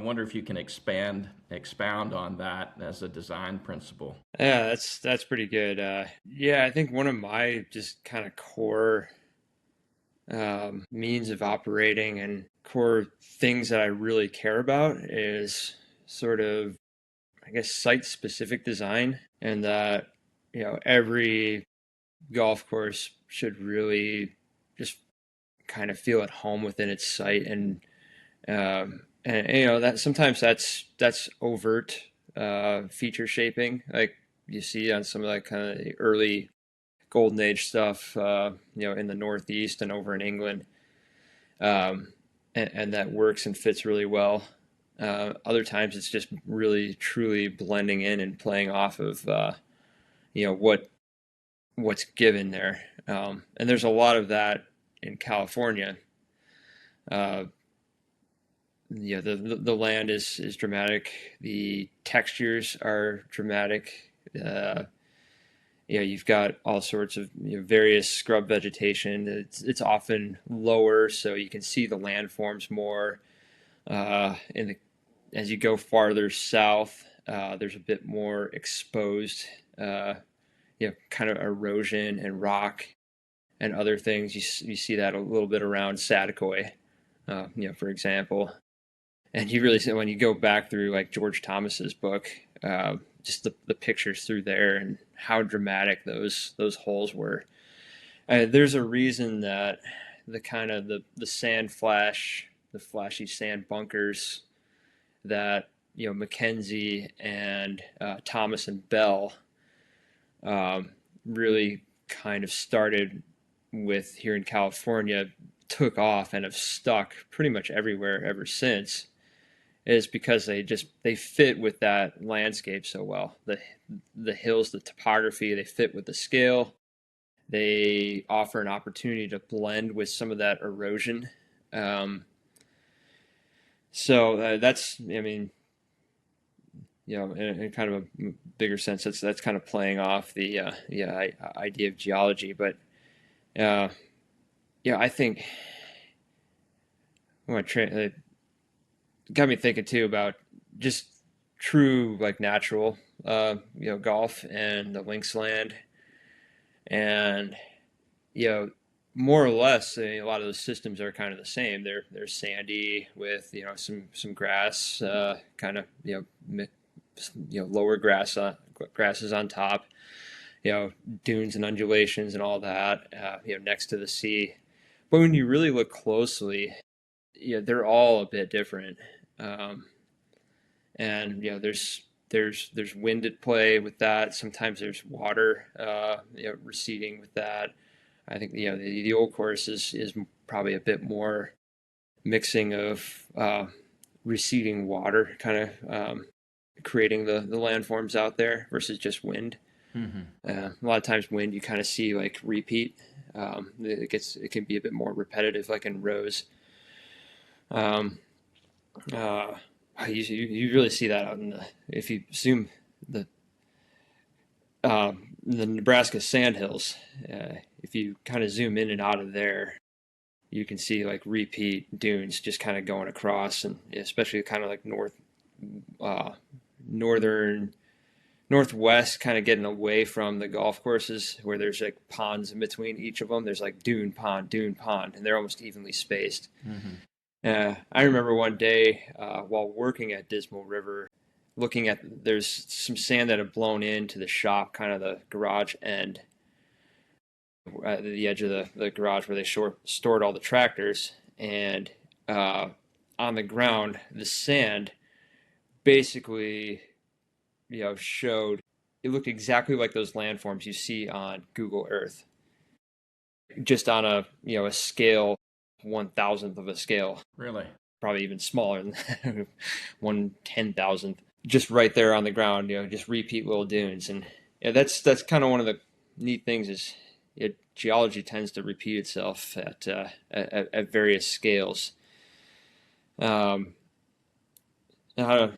wonder if you can expound on that as a design principle. Yeah, that's pretty good. Yeah, I think one of my just kind of core means of operating and core things that I really care about is sort of, I guess, site-specific design, and that every golf course should really just kind of feel at home within its site, and that sometimes that's overt feature shaping, like you see on some of that kind of the early golden age stuff, in the Northeast and over in England, and that works and fits really well. Other times it's just really truly blending in and playing off of what's given there, and there's a lot of that in California. The land is dramatic. The textures are dramatic. You've got all sorts of various scrub vegetation. It's often lower, so you can see the landforms more. As you go farther south, there's a bit more exposed, kind of erosion and rock and other things. You see that a little bit around Saticoy, for example. And you really see when you go back through like George Thomas's book, just the pictures through there and how dramatic those holes were. There's a reason that the kind of the sand flash, the flashy sand bunkers that Mackenzie and Thomas and Bell really kind of started with here in California, took off and have stuck pretty much everywhere ever since, is because they fit with that landscape so well. The hills, the topography, they fit with the scale. They offer an opportunity to blend with some of that erosion. So that's, in kind of a bigger sense, that's kind of playing off the idea of geology. But I think it got me thinking too about just true like natural golf and the links land, and more or less a lot of those systems are kind of the same. They're sandy with some grass, kind of lower grasses on top, dunes and undulations and all that, next to the sea. But when you really look closely, they're all a bit different. And there's wind at play with that. Sometimes there's water receding with that. I think the old course is probably a bit more mixing of receding water, kind of creating the landforms out there versus just wind. Mm-hmm. A lot of times wind you kind of see like repeat. It can be a bit more repetitive, like in rows. You really see that out if you zoom the Nebraska sandhills. If you kind of zoom in and out of there, you can see like repeat dunes just kind of going across, and especially kind of like northwest, kind of getting away from the golf courses where there's like ponds in between each of them. There's like dune, pond, and they're almost evenly spaced. Mm-hmm. I remember one day while working at Dismal River, looking at, there's some sand that had blown into the shop, kind of the garage end, at the edge of the garage where they stored all the tractors. And on the ground, the sand basically, showed, it looked exactly like those landforms you see on Google Earth, just on a scale 1/1000th of a scale. Really? Probably even smaller than 1/10,000th. Just right there on the ground, just repeat little dunes. And that's kind of one of the neat things is geology tends to repeat itself at various scales.